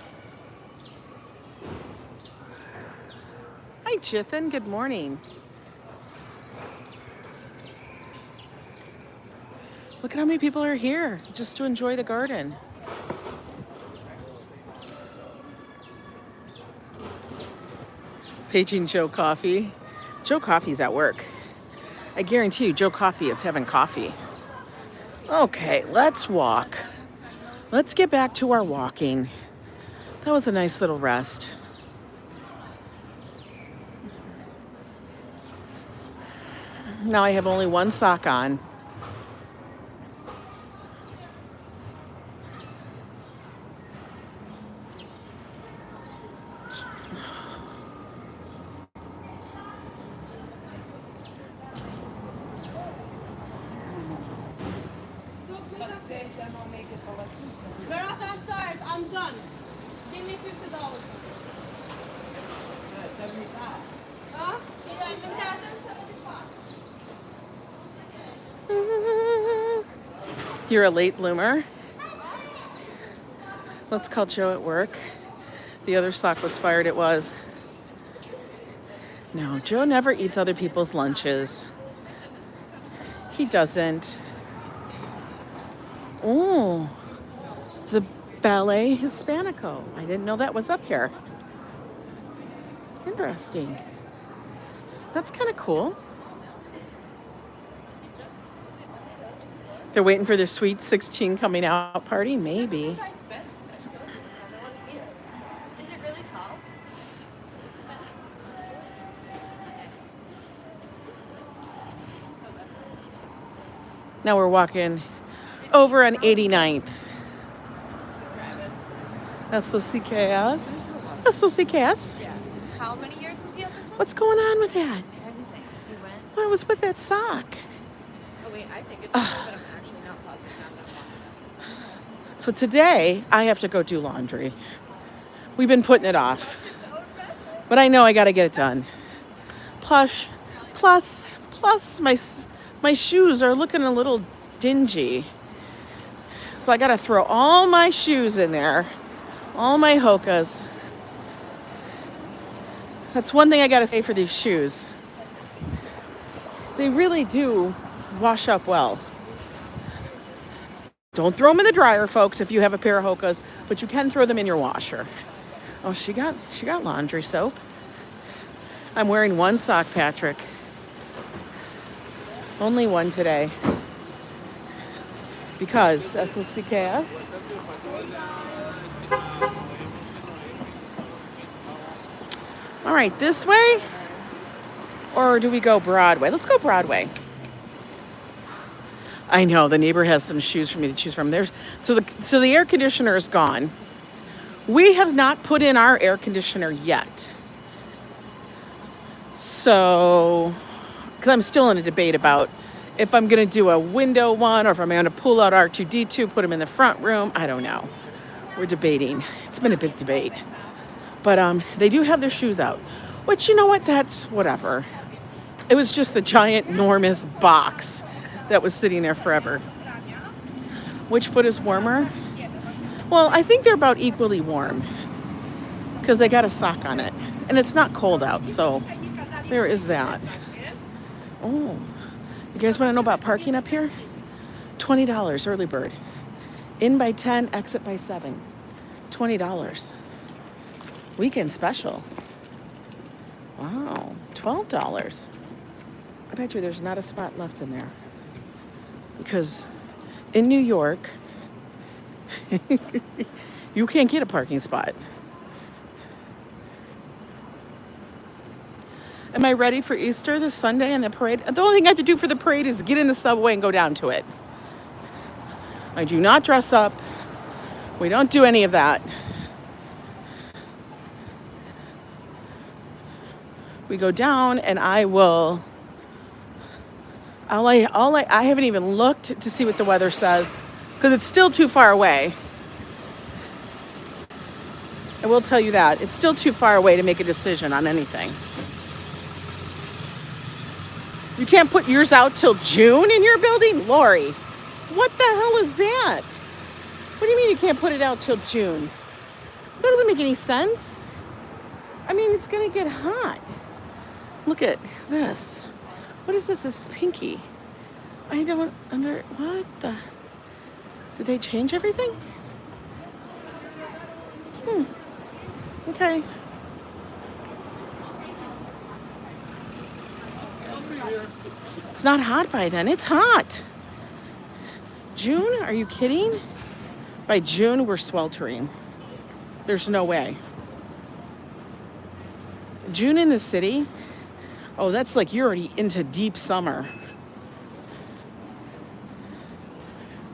Hi, Jfvintage, good morning. Look at how many people are here just to enjoy the garden. Paging Joe Coffee. Joe Coffee's at work. I guarantee you Joe Coffee is having coffee. Okay, let's walk. Let's get back to our walking. That was a nice little rest. Now I have only one sock on. I'm done. Give me $50. Huh? Yeah, in Manhattan, 75. You're a late bloomer. Let's call Joe at work. The other sock was fired, it was. No, Joe never eats other people's lunches. He doesn't. Oh, the Ballet Hispanico. I didn't know that was up here. Interesting. That's kind of cool. They're waiting for their Sweet 16 coming out party? Maybe. Is it really tall? Now we're walking over on 89th. SOCKS. SOCKS. Yeah. How many years was he at this one? What's going on with that? Everything. We went. What was with that sock? Oh wait, I think it's but I'm actually not positive. I'm not watching. So today I have to go do laundry. We've been putting it off, but I know I got to get it done. Plus, my shoes are looking a little dingy. So I got to throw all my shoes in there, all my Hokas. That's one thing I got to say for these shoes. They really do wash up well. Don't throw them in the dryer, folks, if you have a pair of Hokas, but you can throw them in your washer. Oh, she got laundry soap. I'm wearing one sock, Patrick. Only one today. Because SOCKS. All right, this way? Or do we go Broadway? Let's go Broadway. I know, the neighbor has some shoes for me to choose from. So the air conditioner is gone. We have not put in our air conditioner yet. So, because I'm still in a debate about if I'm going to do a window one or if I'm going to pull out R2-D2, put them in the front room. I don't know. We're debating. It's been a big debate. But they do have their shoes out, which, you know what, that's whatever. It was just the giant, enormous box that was sitting there forever. Which foot is warmer? Well, I think they're about equally warm because they got a sock on it. And it's not cold out, so there is that. Oh, you guys want to know about parking up here? $20 early bird. In by 10, exit by 7. $20. Weekend special. Wow, $12. I bet you there's not a spot left in there. Because in New York, you can't get a parking spot. Am I ready for Easter this Sunday and the parade? The only thing I have to do for the parade is get in the subway and go down to it. I do not dress up. We don't do any of that. We go down and I haven't even looked to see what the weather says because it's still too far away. I will tell you that. It's still too far away to make a decision on anything. You can't put yours out till June in your building? Lori, what the hell is that? What do you mean you can't put it out till June? That doesn't make any sense. I mean, it's going to get hot. Look at this. What is this? This is pinky. I don't what the? Did they change everything? Okay. It's not hot by then. It's hot. June? Are you kidding? By June, we're sweltering. There's no way. June in the city? Oh, that's like you're already into deep summer.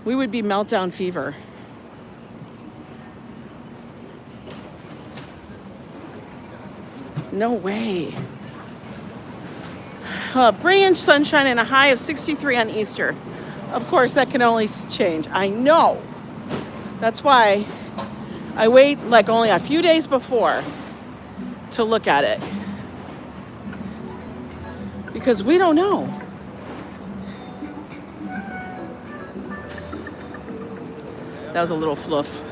We would be meltdown fever. No way. Brilliant sunshine and a high of 63 on Easter. Of course, that can only change. I know. That's why I wait like only a few days before to look at it. Because we don't know. That was a little fluff.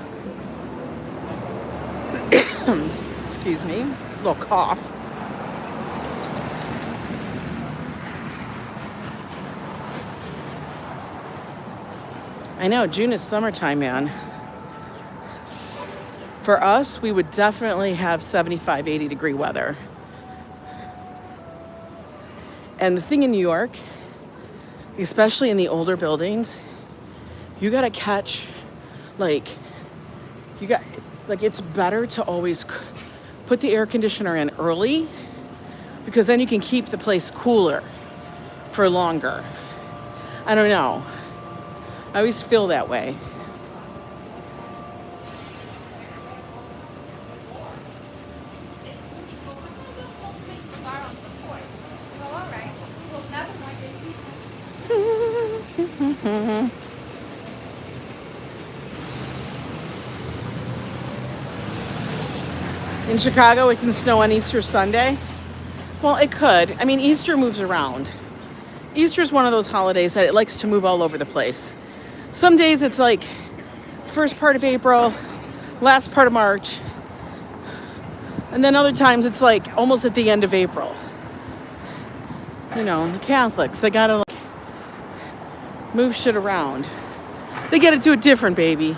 Excuse me. Little cough. I know, June is summertime, man. For us, we would definitely have 75, 80 degree weather. And the thing in New York, especially in the older buildings, you gotta catch, it's better to always put the air conditioner in early, because then you can keep the place cooler for longer. I don't know. I always feel that way. In Chicago, it can snow on Easter Sunday. Well, it could. I mean, Easter moves around. Easter is one of those holidays that it likes to move all over the place. Some days it's like first part of April, last part of March. And then other times it's like almost at the end of April. You know, the Catholics, they gotta move shit around. They gotta do it different, baby.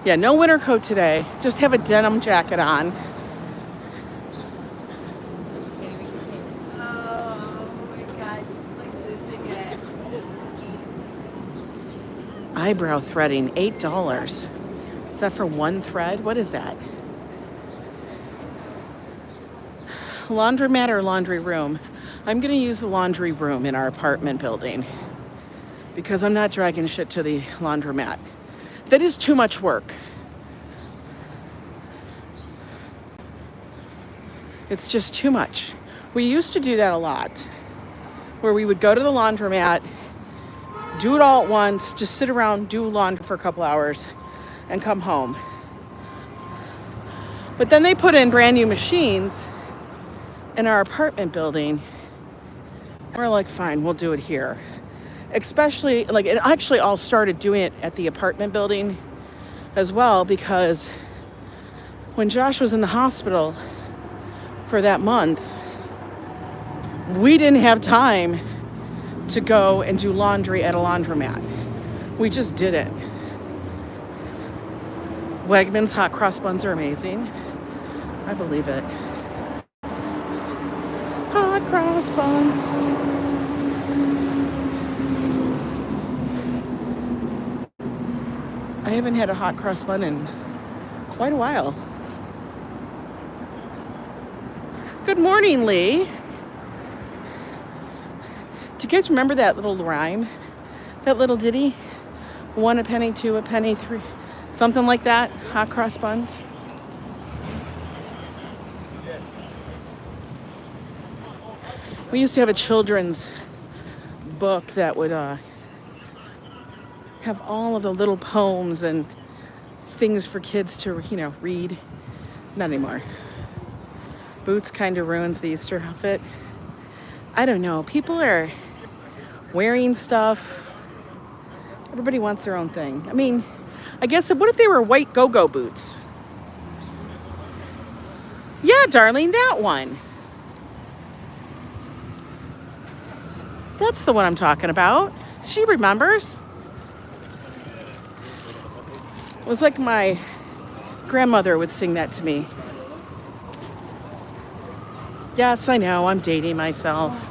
Yeah, no winter coat today. Just have a denim jacket on. Oh my God, she's like losing it. Eyebrow threading, $8. Is that for one thread? What is that? Laundromat or laundry room? I'm gonna use the laundry room in our apartment building because I'm not dragging shit to the laundromat. That is too much work. It's just too much. We used to do that a lot, where we would go to the laundromat, do it all at once, just sit around, do laundry for a couple hours, and come home. But then they put in brand new machines in our apartment building, and we're like, fine, we'll do it here. Especially, it actually all started doing it at the apartment building as well, because when Josh was in the hospital for that month, we didn't have time to go and do laundry at a laundromat. We just didn't. Wegmans hot cross buns are amazing. I believe it. Hot cross buns. I haven't had a hot cross bun in quite a while. Good morning, Lee. Do you guys remember that little rhyme? That little ditty? 1 a penny, 2 a penny, 3, something like that. Hot cross buns. We used to have a children's book that would have all of the little poems and things for kids to, read. Not anymore. Boots kind of ruins the Easter outfit. I don't know. People are wearing stuff. Everybody wants their own thing. I mean, I guess, what if they were white go-go boots? Yeah, darling, that one. That's the one I'm talking about. She remembers. It was like my grandmother would sing that to me. Yes, I know, I'm dating myself.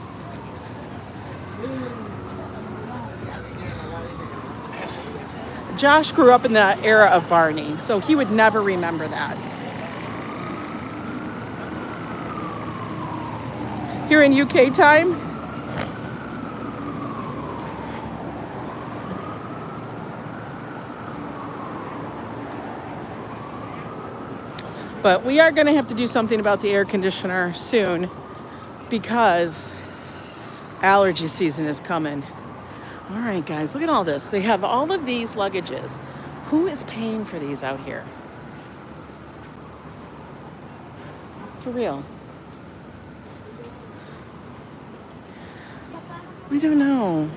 Josh grew up in the era of Barney, so he would never remember that. Here in UK time, but we are going to have to do something about the air conditioner soon because allergy season is coming. All right, guys, look at all this. They have all of these luggages. Who is paying for these out here? For real. I don't know.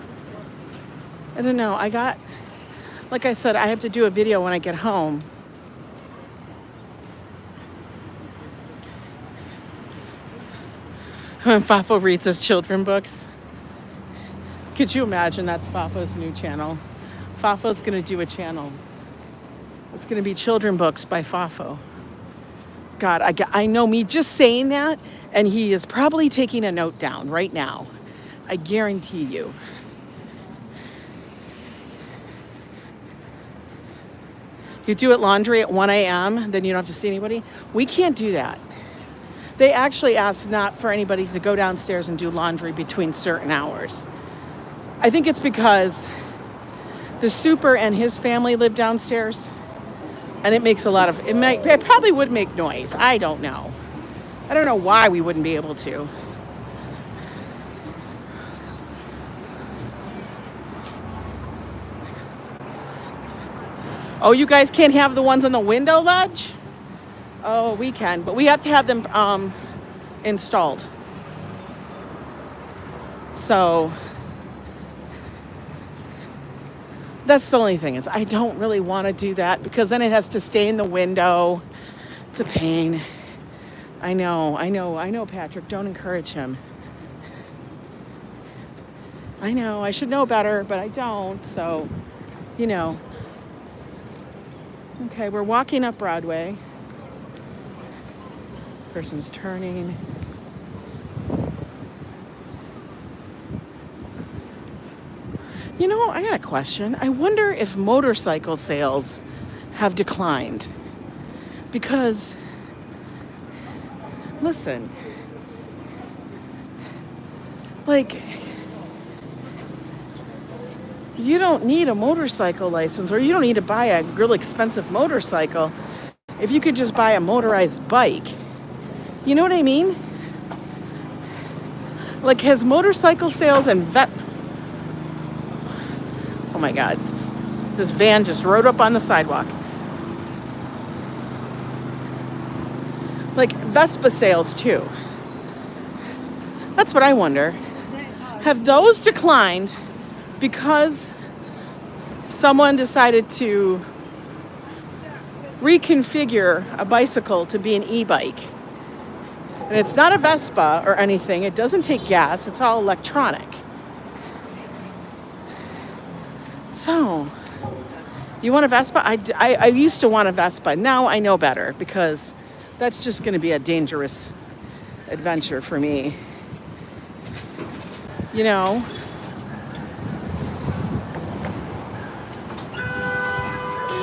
I don't know. Like I said, I have to do a video when I get home. When Fafo reads his children books. Could you imagine that's Fafo's new channel? Fafo's going to do a channel. It's going to be children books by Fafo. God, I know me just saying that, and he is probably taking a note down right now. I guarantee you. You do it laundry at 1 a.m., then you don't have to see anybody. We can't do that. They actually asked not for anybody to go downstairs and do laundry between certain hours. I think it's because the super and his family live downstairs, and it makes it probably would make noise. I don't know. I don't know why we wouldn't be able to. Oh, you guys can't have the ones on the window ledge? Oh, we can, but we have to have them installed. So that's the only thing is I don't really want to do that because then it has to stay in the window. It's a pain. I know, Patrick. Don't encourage him. I know, I should know better, but I don't. So, you know. Okay, we're walking up Broadway. Person's turning. You know, I got a question. I wonder if motorcycle sales have declined. Because, listen, like, you don't need a motorcycle license or you don't need to buy a really expensive motorcycle if you could just buy a motorized bike. You know what I mean? Like, has motorcycle sales and oh my God, this van just rode up on the sidewalk. Like Vespa sales too. That's what I wonder. Have those declined because someone decided to reconfigure a bicycle to be an e-bike? And it's not a Vespa or anything. It doesn't take gas. It's all electronic. So, you want a Vespa? I used to want a Vespa. Now I know better because that's just going to be a dangerous adventure for me. You know?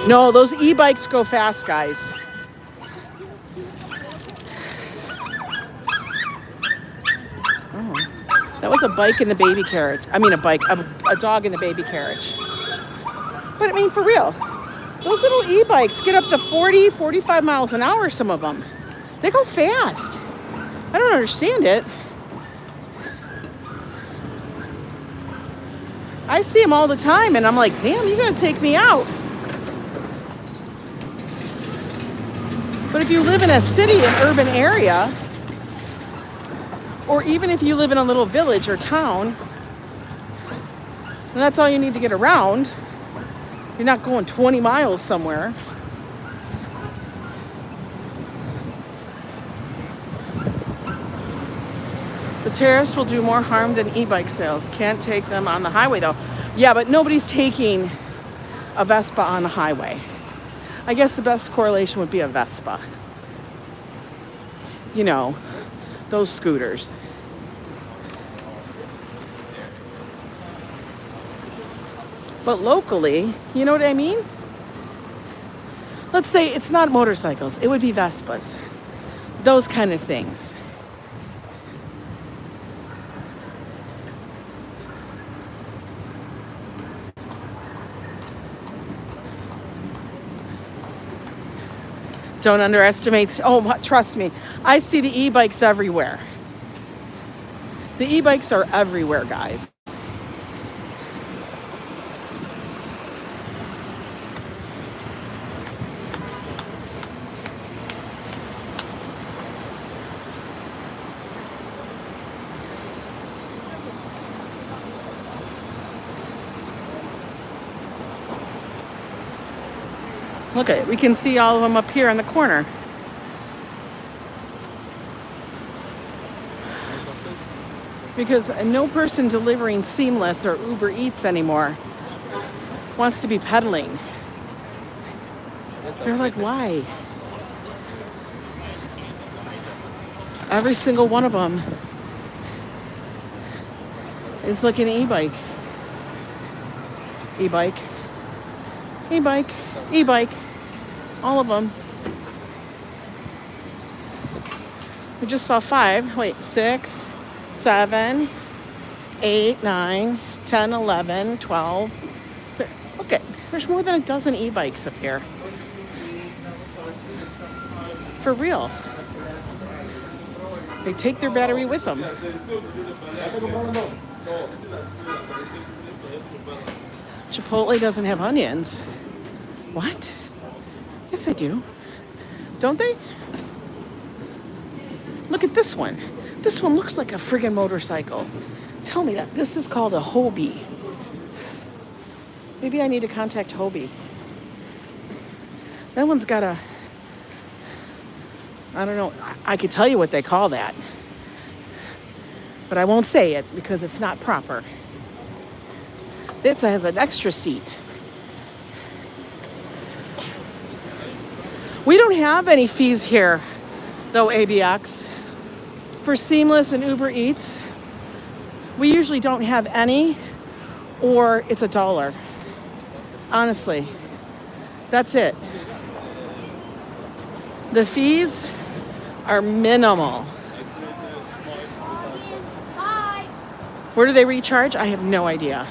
No, those e-bikes go fast, guys. That was a bike in the baby carriage. I mean, a dog in the baby carriage. But I mean, for real, those little e-bikes get up to 40, 45 miles an hour, some of them. They go fast. I don't understand it. I see them all the time, and I'm like, damn, you're going to take me out. But if you live in a city, an urban area, or even if you live in a little village or town, and that's all you need to get around, you're not going 20 miles somewhere. The tariffs will do more harm than e-bike sales. Can't take them on the highway though. Yeah, but nobody's taking a Vespa on the highway. I guess the best correlation would be a Vespa. You know, those scooters. But locally, you know what I mean? Let's say it's not motorcycles, it would be Vespas. Those kind of things. Don't underestimate. Oh, trust me. I see the e-bikes everywhere. The e-bikes are everywhere, guys. Look at it. We can see all of them up here in the corner. Because no person delivering Seamless or Uber Eats anymore wants to be peddling. They're like, why? Every single one of them is like an e-bike. E-bike. E-bike. E-bike. All of them. We just saw 5. Wait, 6, 7, 8, 9, 10, 11, 12. Look at, there's more than a dozen e-bikes up here. For real. They take their battery with them. Chipotle doesn't have onions. What? Yes, they do. Don't they? Look at this one. This one looks like a friggin' motorcycle. Tell me that. This is called a Hobie. Maybe I need to contact Hobie. That one's got a... I don't know. I could tell you what they call that. But I won't say it because it's not proper. It has an extra seat. We don't have any fees here, though, ABX. For Seamless and Uber Eats, we usually don't have any, or it's $1. Honestly, that's it. The fees are minimal. Where do they recharge? I have no idea.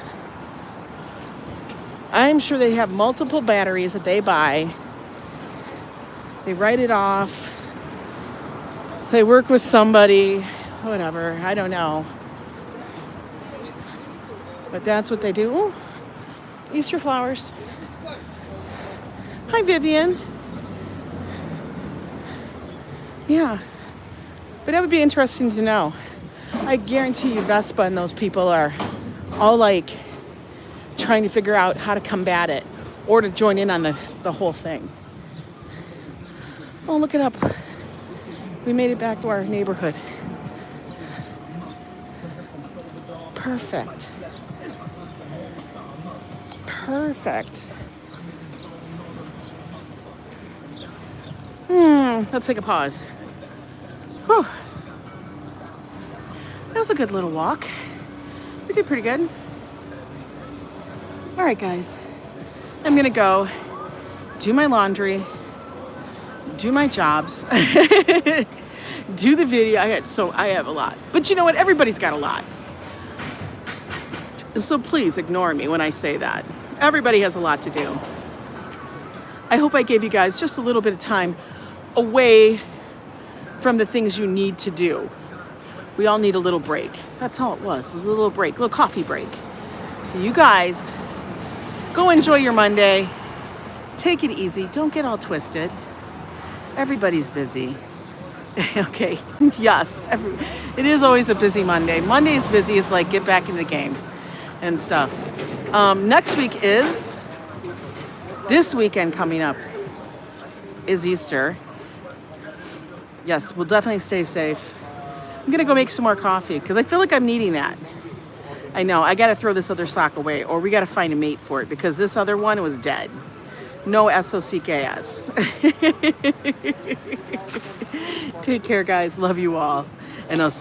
I'm sure they have multiple batteries that they buy. They write it off. They work with somebody, whatever, I don't know. But that's what they do. Ooh, Easter flowers. Hi, Vivian. Yeah, but that would be interesting to know. I guarantee you Vespa and those people are all like trying to figure out how to combat it or to join in on the whole thing. Oh, look it up. We made it back to our neighborhood. Perfect. Perfect. Let's take a pause. Whew. That was a good little walk. We did pretty good. All right, guys. I'm gonna go do my laundry, do my jobs, do the video. I have a lot. But you know what? Everybody's got a lot. So please ignore me when I say that. Everybody has a lot to do. I hope I gave you guys just a little bit of time away from the things you need to do. We all need a little break. That's all it was. It was a little break, a little coffee break. So you guys, go enjoy your Monday. Take it easy. Don't get all twisted. Everybody's busy. Okay, yes. It is always a busy Monday. Monday's busy. It's like get back in the game and stuff. Next week is, this weekend coming up is Easter. Yes, we'll definitely stay safe. I'm gonna go make some more coffee because I feel like I'm needing that. I know, I gotta throw this other sock away or we gotta find a mate for it because this other one was dead. No SOCKS. Take care, guys. Love you all. And I'll see